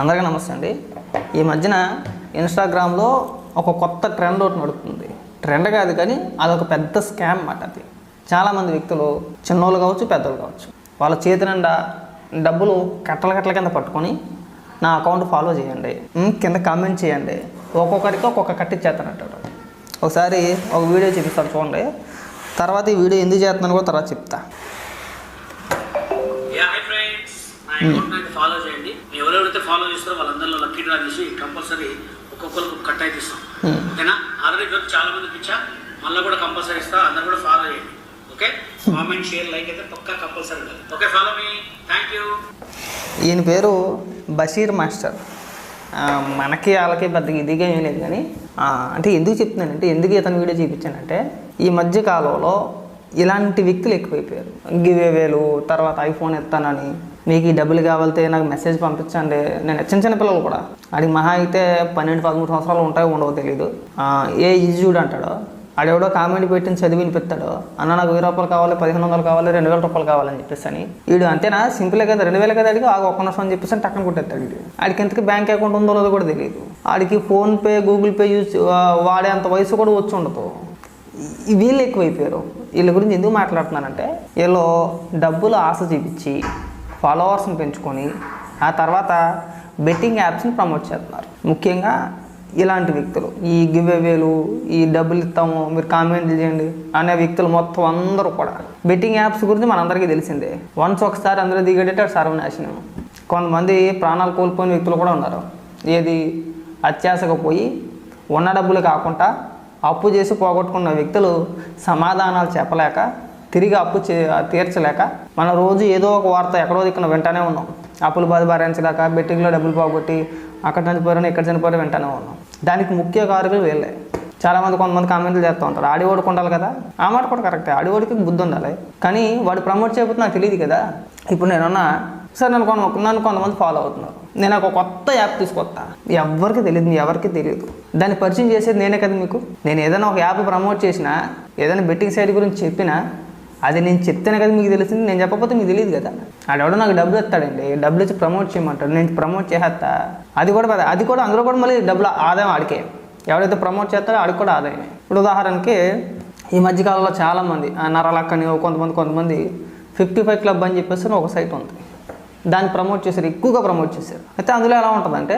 అందరికీ నమస్తే అండి. ఈ మధ్యన ఇన్స్టాగ్రామ్లో ఒక కొత్త ట్రెండ్ ఒకటి నడుస్తుంది. ట్రెండ్ కాదు కానీ అదొక పెద్ద స్కామ్ అన్నమాట. అది చాలామంది వ్యక్తులు చిన్నోళ్ళు కావచ్చు, పెద్దోళ్ళు కావచ్చు, వాళ్ళ చేతి నిండా డబ్బులు కట్టల కింద పట్టుకొని నా అకౌంట్ ఫాలో చేయండి, కింద కామెంట్ చేయండి, ఒక్కొక్కరికి ఒక్కొక్క కట్టిచ్చేస్తానంటాడు. ఒకసారి ఒక వీడియో చూపిస్తాను చూడండి. తర్వాత ఈ వీడియో ఎందుకు చేస్తున్నాను కూడా తర్వాత చెప్తా. ఫాలో చేయండి. ఎవరెవరైతే ఫాలో చేస్తారో వాళ్ళందరిలో లక్కీ డ్రా చేసి కంపల్సరీ ఒక్కొక్కరికి కట్ అయితే ఇస్తాం. ఓకేనా? ఆల్రెడీ చాలా మంది పిచ్చా, మళ్ళీ కూడా కంపల్సరీ ఇస్తా. అందరు కూడా ఫాలో చేయండి. ఓకే, కామెంట్ షేర్ లైక్ అయితే పక్కా compulsory. Okay, follow me. Thank you. ఈయన పేరు బషీర్ మాస్టర్. మనకి వాళ్ళకి పెద్దగా ఇదిగా ఏం లేదు కానీ అంటే ఎందుకు చెప్తున్నానంటే, ఎందుకు ఇతను వీడియో చూపించానంటే, ఈ మధ్య కాలంలో ఇలాంటి వ్యక్తులు ఎక్కువైపోయారు. గివేవేలు, తర్వాత ఐఫోన్ ఇస్తానని, మీకు ఈ డబ్బులు కావాలితే నాకు మెసేజ్ పంపించండి. నేను చిన్న పిల్లలు కూడా ఆడికి మహా అయితే 12-13 సంవత్సరాలు ఉంటాయో ఉండవో తెలీదు. ఏ ఈజీడ్ అంటాడో, ఆడెవడో కామెంట్ పెట్టిన చదివి వినిపిస్తాడు, అన్న నాకు 1000 రూపాయలు కావాలి, 1500 కావాలి, 2000 రూపాయలు కావాలని చెప్పేసి అని. వీడు అంతేనా, సింపులే కదా, 2000 కదా అడిగి ఒక్క నిమిషం అని చెప్పేసి టక్కన కొట్టేస్తాడు. వీడు ఆడికి ఎంతకి బ్యాంక్ అకౌంట్ ఉందో లేదో కూడా తెలియదు. ఆడికి ఫోన్పే, గూగుల్ పే యూజ్ వాడే అంత వయసు కూడా వచ్చి ఉండదు. వీళ్ళు ఎక్కువైపోయారు. వీళ్ళ గురించి ఎందుకు మాట్లాడుతున్నానంటే, వీళ్ళు డబ్బులు ఆశ చూపించి ఫాలోవర్స్ని పెంచుకొని ఆ తర్వాత బెట్టింగ్ యాప్స్ని ప్రమోట్ చేస్తున్నారు. ముఖ్యంగా ఇలాంటి వ్యక్తులు, ఈ గివేవేలు, ఈ డబ్బులు ఇస్తాము మీరు కామెంట్లు చేయండి అనే వ్యక్తులు మొత్తం అందరూ కూడా బెట్టింగ్ యాప్స్ గురించి మనందరికీ తెలిసిందే. ఒకసారి అందరూ దిగేటట్టు సర్వనాశనం. కొంతమంది ప్రాణాలు కోల్పోయిన వ్యక్తులు కూడా ఉన్నారు. ఏది అత్యాశగా పోయి ఉన్న డబ్బులు కాకుండా అప్పు చేసి పోగొట్టుకున్న వ్యక్తులు సమాధానాలు చెప్పలేక, తిరిగి అప్పు తీర్చలేక, మన రోజు ఏదో ఒక వార్త ఎక్కడో దిక్కున వింటానే ఉన్నాం. అప్పులు బాధ భరించలేక బెట్టింగ్లో డబ్బులు పోగొట్టి అక్కడ చనిపోయారని ఇక్కడ చనిపోయారని వింటానే ఉన్నాం. దానికి ముఖ్య కారకులు వీళ్ళే. కొంతమంది కామెంట్లు చేస్తూ ఉంటారు, ఆడివాడికి ఉండాలి కదా. ఆ మాట కూడా కరెక్టే, ఆడివాడికి బుద్ధి ఉండాలి. కానీ వాడు ప్రమోట్ చేయకపోతే నాకు తెలియదు కదా. ఇప్పుడు నేనున్నా సరే, నన్ను కొంతమంది ఫాలో అవుతున్నారు. నేను ఒక కొత్త యాప్ తీసుకొస్తా, ఎవరికి తెలియదు, దాన్ని పరిచయం చేసేది నేనే కదా మీకు. నేను ఏదైనా ఒక యాప్ ప్రమోట్ చేసినా, ఏదైనా బెట్టింగ్ సైట్ గురించి చెప్పినా, అది నేను చెప్తేనే కదా మీకు తెలిసింది. నేను చెప్పకపోతే మీకు తెలియదు కదా. ఆడెవడో నాకు డబ్బులు ఇస్తాడండి, డబ్బులు ఇచ్చి ప్రమోట్ చేయమంటాడు, నేను ప్రమోట్ చేసేస్తా. అది కూడా అందులో కూడా మళ్ళీ డబ్బులు ఆదాయం ఆడికే. ఎవడైతే ప్రమోట్ చేస్తాడో ఆడికి కూడా ఆదాయమే. ఇప్పుడు ఉదాహరణకి ఈ మధ్యకాలంలో చాలామంది నరలక్కని కొంతమంది 55 క్లబ్ అని చెప్పేసి ఒక సైట్ ఉంది, దాన్ని ప్రమోట్ చేశారు, ఎక్కువగా ప్రమోట్ చేశారు. అయితే అందులో ఎలా ఉంటుందంటే,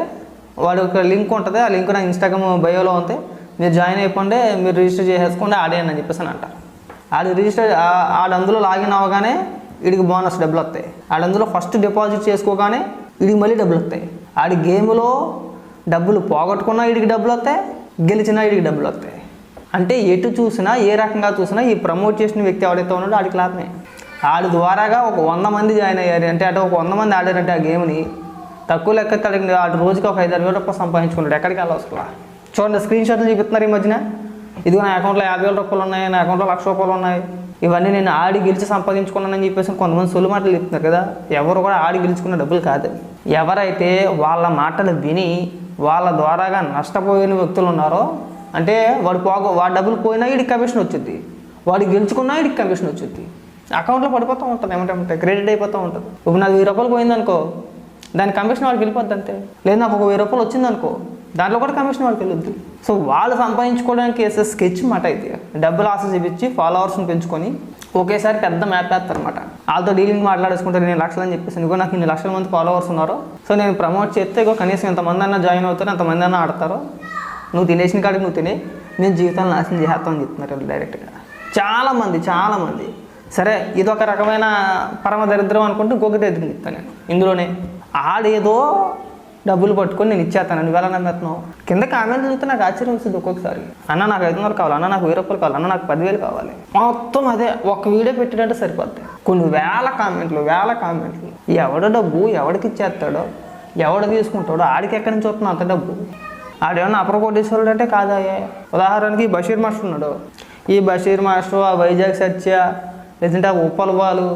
వాడు ఒక లింక్ ఉంటుంది, ఆ లింక్ నా ఇన్స్టాగ్రామ్ బయోలో ఉంది, మీరు జాయిన్ అయిపోండి, మీరు రిజిస్టర్ చేసేసుకోండి, ఆడేయండి అని చెప్పేసి అని అంటారు. అందులో లాగిన్ అవ్వగానే వీడికి బోనస్ డబ్బులు వస్తాయి. అందులో ఫస్ట్ డిపాజిట్ చేసుకోగానే వీడికి మళ్ళీ డబ్బులు వస్తాయి. ఆడి గేమ్లో డబ్బులు పోగొట్టుకున్నా వీడికి డబ్బులు వస్తాయి, గెలిచినా వీడికి డబ్బులు వస్తాయి. అంటే ఎటు చూసినా, ఏ రకంగా చూసినా ఈ ప్రమోట్ చేసిన వ్యక్తి ఎవడైతే ఉన్నాడో ఆడికి లాభమే. ఆడి ద్వారాగా ఒక 100 మంది జాయిన్ అయ్యారు అంటే, ఒక 100 మంది ఆడారంటే ఆ గేమ్ని, తక్కువ లెక్క తడిగింది ఆడు రోజుకి ఒక 5-6 వేల రూపాయలు సంపాదించుకున్నాడు. ఎక్కడికి వెళ్ళవసలా. చూడండి, స్క్రీన్ షాట్లు చూపిస్తున్నారు ఈ మధ్యన. ఇదిగో నా అకౌంట్లో 50,000 రూపాయలు ఉన్నాయి, నా అకౌంట్లో 1,00,000 రూపాయలు ఉన్నాయి, ఇవన్నీ నేను ఆడి గెలిచి సంపాదించుకున్నానని చెప్పేసి కొంతమంది సొల్లు మాటలు చెప్తున్నారు కదా. ఎవరు కూడా ఆడి గెలుచుకున్న డబ్బులు కాదు. ఎవరైతే వాళ్ళ మాటలు విని వాళ్ళ ద్వారాగా నష్టపోయిన వ్యక్తులు ఉన్నారో, అంటే వాడి డబ్బులు పోయినా వీడికి కమిషన్ వచ్చింది, వాడు గెలుచుకున్నా వీడికి కమిషన్ వచ్చింది. అకౌంట్లో పడిపోతూ ఉంటుంది, ఏమంటే క్రెడిట్ అయిపోతూ ఉంటుంది. ఇప్పుడు నాకు 1000 రూపాయలు పోయిందనుకో, దాని కమిషన్ వాడికి వెళ్ళిపోద్ది అంతే. లేదు నాకు ఒక 1000 రూపాయలు వచ్చిందనుకో, దాంట్లో కూడా కమిషన్ వాడికి వెళ్ళొద్దు. సో వాళ్ళు సంపాదించుకోవడానికి వేసే స్కెచ్ మాట అయితే, డబ్బులు ఆశ చూపించి ఫాలోవర్స్ని పెంచుకొని ఒకేసారి పెద్ద మ్యాప్ వేస్తారనమాట. వాళ్ళతో డీలింగ్ మాట్లాడేసుకుంటారు, నేను లక్షలు అని చెప్పేసి, ఇంకో నాకు 2 లక్షల మంది ఫాలోవర్స్ ఉన్నారు, సో నేను ప్రమోట్ చేస్తే ఇగో కనీసం ఎంతమంది అన్నా జాయిన్ అవుతారు, ఎంతమంది అన్నా ఆడతారు, నువ్వు తినేసిన కాడికి నువ్వు తినే, నేను జీవితాన్ని నాశనం చేస్తామని చెప్తున్నారు డైరెక్ట్గా. చాలామంది సరే, ఇదొక రకమైన పరమ దరిద్రం అనుకుంటే ఇంకొక దరిద్రం చెప్తాను నేను. ఇందులోనే ఆడేదో డబ్బులు పట్టుకొని నేను ఇచ్చేస్తాను, నువ్వు ఎలా నమ్మేస్తున్నావు. కింద కామెంట్లు చూస్తే నాకు ఆశ్చర్యం వస్తుంది ఒక్కొక్కసారి. అన్న నాకు 500 కావాలి, అన్న నాకు 1000 రూపాయలు కావాలి, అన్న నాకు 10,000 కావాలి. మొత్తం అదే ఒక వీడియో పెట్టాడంటే సరిపోద్ది. కొన్ని వేల కామెంట్లు. ఎవడో డబ్బు ఎవడికి ఇచ్చేస్తాడో, ఎవడు తీసుకుంటాడో, ఆడికి ఎక్కడి నుంచి వస్తున్నా అంత డబ్బు. ఆడేమన్నా అపర కోటేశ్వరుడు అంటే కాదాయే. ఉదాహరణకి బషీర్ మాస్టర్ ఉన్నాడు. ఈ బషీర్ మాస్టర్, ఆ వైజాగ్ సత్య, లేదంటే ఆ ఉప్పల బాలు,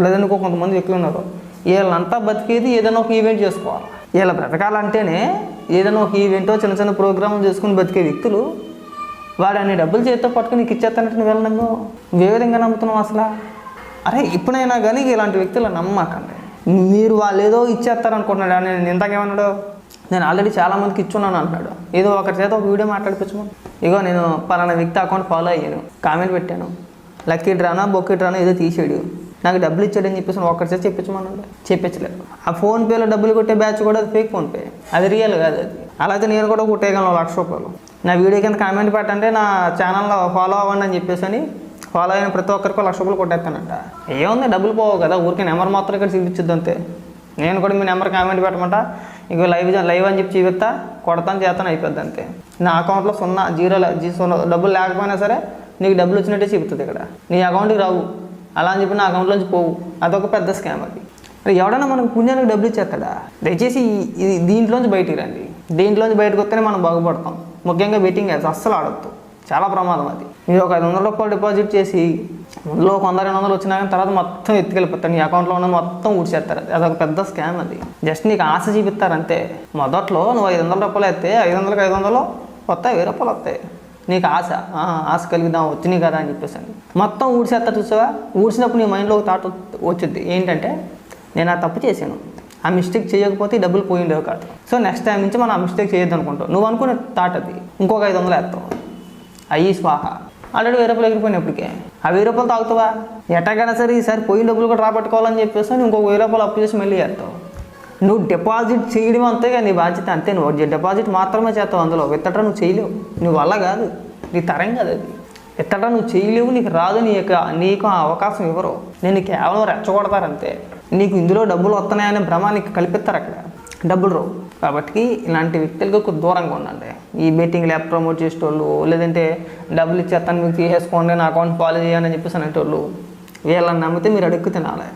లేదంటే కొంతమంది వ్యక్తులు ఉన్నారు. వీళ్ళంతా బతికేది ఏదైనా ఒక ఈవెంట్ చేసుకోవాలి. వీళ్ళ బ్రతకాలంటేనే ఏదైనా ఒక ఈవెంటో చిన్న ప్రోగ్రాములు చేసుకుని బతికే వ్యక్తులు వాడు అన్ని డబ్బులు చేతితో పట్టుకుని నీకు ఇచ్చేస్తానంటే నువ్వు వెళ్ళను, నువ్వు ఏ విధంగా నమ్ముతున్నావు అసలు? అరే ఇప్పుడైనా కానీ ఇలాంటి వ్యక్తులు నమ్మకండి. మీరు వాళ్ళు ఏదో ఇచ్చేస్తారు అనుకుంటున్నాడు. నేను ఇంతకేమన్నాడు, నేను ఆల్రెడీ చాలామందికి ఇచ్చున్నాను అంటున్నాడు. ఏదో ఒకరి చేత ఒక వీడియో మాట్లాడిపించమని. ఇగో నేను పలానా వ్యక్తి అకౌంట్ ఫాలో అయ్యాను, కామెంట్ పెట్టాను, లక్కీ డ్రానా బొక్కీ డ్రానా ఏదో తీసాడు, నాకు డబ్బులు ఇచ్చాడని చెప్పేసి ఒక్కరి చేత చెప్పించమన్నాడు. చెప్పించలేదు. ఆ ఫోన్పేలో డబ్బులు కొట్టే బ్యాచ్ కూడా అది ఫేక్ ఫోన్పే, అది రియల్ కాదు అది. అలాగే నేను కూడా కొట్టేయగలను ₹1,00,000. నా వీడియో కింద కామెంట్ పెట్టంటే నా ఛానల్లో ఫాలో అవ్వండి అని చెప్పేసి అని ఫాలో అయిన ప్రతి ఒక్కరికి ₹1,00,000 కొట్టేస్తానంట. ఏముంది, డబ్బులు పోవు కదా, ఊరికే నెంబర్ మాత్రం ఇక్కడ చూపించద్దు అంతే. నేను కూడా మీ నెంబర్ కామెంట్ పెట్టమంట, ఇక లైవ్ అని చెప్పి చూపిస్తా, కొడతాను చేస్తాను, అయిపోద్ది అంతే. నా అకౌంట్లో 0 డబ్బులు లేకపోయినా సరే నీకు డబ్బులు వచ్చినట్టే చెబుతుంది ఇక్కడ. నీ అకౌంట్కి రావు, అలా అని చెప్పి నా అకౌంట్లోంచి పోవు. అదొక పెద్ద స్కామ్ అది. ఎవడైనా మనకు పుణ్యానికి డబ్బులు ఇచ్చేస్తాడా? దయచేసి దీంట్లోంచి బయటికి రండి. దీంట్లోంచి బయటకు వస్తేనే మనం బాగుపడతాం. ముఖ్యంగా బెట్టింగ్ యాప్స్ అస్సలు ఆడొద్దు, చాలా ప్రమాదం అది. మీరు ఒక ₹500 డిపాజిట్ చేసి అందులో 100-200 వచ్చినా కానీ తర్వాత మొత్తం ఎత్తుకెళ్ళిపోతారు. నీ అకౌంట్లో ఉన్న మొత్తం ఊడ్చేస్తారు. అదొక పెద్ద స్కామ్ అది. జస్ట్ నీకు ఆశ చూపిస్తారు అంతే. మొదట్లో నువ్వు ₹500 వేస్తే 500కి 500 వస్తాయి, ₹1000 వస్తాయి. నీకు ఆశ కలిగిద్దాం వచ్చినాయి కదా అని చెప్పేసి మొత్తం ఊడ్చేస్తా. చూసావా, ఊడ్చినప్పుడు నీ మైండ్లో ఒక థాట్ వచ్చింది ఏంటంటే, నేను ఆ తప్పు చేశాను, ఆ మిస్టేక్ చేయకపోతే డబ్బులు పోయిండేవి కాదు. సో నెక్స్ట్ టైం నుంచి మనం ఆ మిస్టేక్ చేయొద్దు అనుకుంటావు. నువ్వు అనుకునే థాట్ అది. ఇంకొక 500 వేస్తావు, అయ్యి స్వాహ. ఆల్రెడీ ₹1000 ఎగిరిపోయినప్పటికే ఆ ₹1000 తాగుతావా? ఎట్టకైనా సరే ఈసారి పోయిన డబ్బులు కూడా రాబట్టుకోవాలని చెప్పేసి ఇంకొక ₹1000 అప్పు చేసి మళ్ళీ వేస్తావు. నువ్వు డిపాజిట్ చేయడం అంతేగా నీ బాధ్యత, అంతే. నువ్వు డిపాజిట్ మాత్రమే చేస్తావు, అందులో విత్తడం నువ్వు చేయలేవు. నువ్వు వల్ల కాదు, నీ తరం కాదు అది. విత్తడం నువ్వు చేయలేవు, నీకు రాదు, నీకు ఆ అవకాశం ఇవ్వరు. నేను కేవలం రెచ్చగొడతారంతే. నీకు ఇందులో డబ్బులు వస్తున్నాయనే భ్రమ నీకు కల్పిస్తారు, అక్కడ డబ్బులు రావు. కాబట్టి ఇలాంటి వ్యక్తులకు కొంచెం దూరంగా ఉండండి. ఈ బెట్టింగ్ యాప్ ప్రమోట్ చేసేటోళ్ళు, లేదంటే డబ్బులు ఇచ్చేస్తాను మీకు తీసేసుకోండి, నా అకౌంట్ ఫాలో చేయాలని చెప్పేసి అనేటోళ్ళు, వీళ్ళని నమ్మితే మీరు అడుక్కు తినాలి,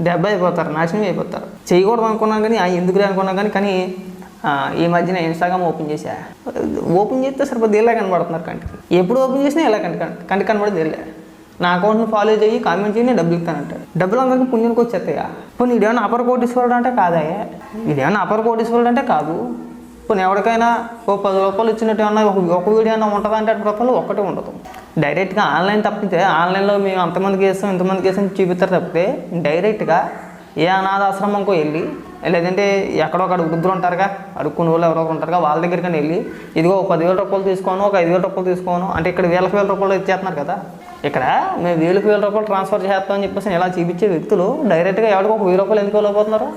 దెబ్బ అయిపోతారు, నాశనం అయిపోతారు. చేయకూడదు అనుకున్నాను కానీ ఎందుకు అనుకున్నాను కానీ ఈ మధ్యన ఇన్స్టాగ్రామ్ ఓపెన్ చేస్తే సరిపోతే ఇలా కనబడుతున్నారు కంటికి. ఎప్పుడు ఓపెన్ చేసినా ఇలా కంటికి కనబడేది వెళ్ళే. నా అకౌంట్ని ఫాలో చేయి, కామెంట్ చేయి, నేను డబ్బులు ఇస్తానంటాడు. డబ్బులు అందరికీ పుణ్యానికి వచ్చేస్తాయా? పోనీ ఇదేమన్నా అపర కోటీశ్వరుడు అంటే కాదాయే? ఇదేమన్నా అపర కోటీశ్వరుడు అంటే కాదు. పోనీ ఎవరికైనా ₹10 ఇచ్చినట్టు ఏమన్నా ఒక వీడియో అన్నా ఉంటుందా అంటే ₹10 ఒక్కటే ఉండదు. డైరెక్ట్గా ఆన్లైన్ తప్పితే ఆన్లైన్లో మేము అంతమందికి వేస్తాం ఇంతమందికి వేస్తాం చూపిస్తారు తప్పితే డైరెక్ట్గా ఏ అనాథాశ్రమంకో వెళ్ళి, లేదంటే ఎక్కడొక్కడ వృద్ధులు ఉంటారుగా, అడుక్కునే వాళ్ళు ఎవరో ఉంటారుగా, వాళ్ళ దగ్గరికి వెళ్ళి ఇదిగో ₹10,000 తీసుకోను, ఒక ₹5,000 తీసుకోను అంటే ఇక్కడ ₹1,000 ఇచ్చేస్తున్నారు కదా. ఇక్కడ మేము ₹1,000 ట్రాన్స్ఫర్ చేస్తాం అని చెప్పేసి ఇలా చూపించే వ్యక్తులు డైరెక్ట్గా ఎవరికి ఒక ₹1,000 ఎందుకు వెళ్ళిపోతున్నారు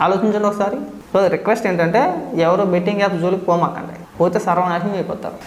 ఆలోచించండి ఒకసారి. సో రిక్వెస్ట్ ఏంటంటే ఎవరు బెట్టింగ్ యాప్ జోలికి పోమాకండి, పోతే సర్వనాశనం అయిపోతారు.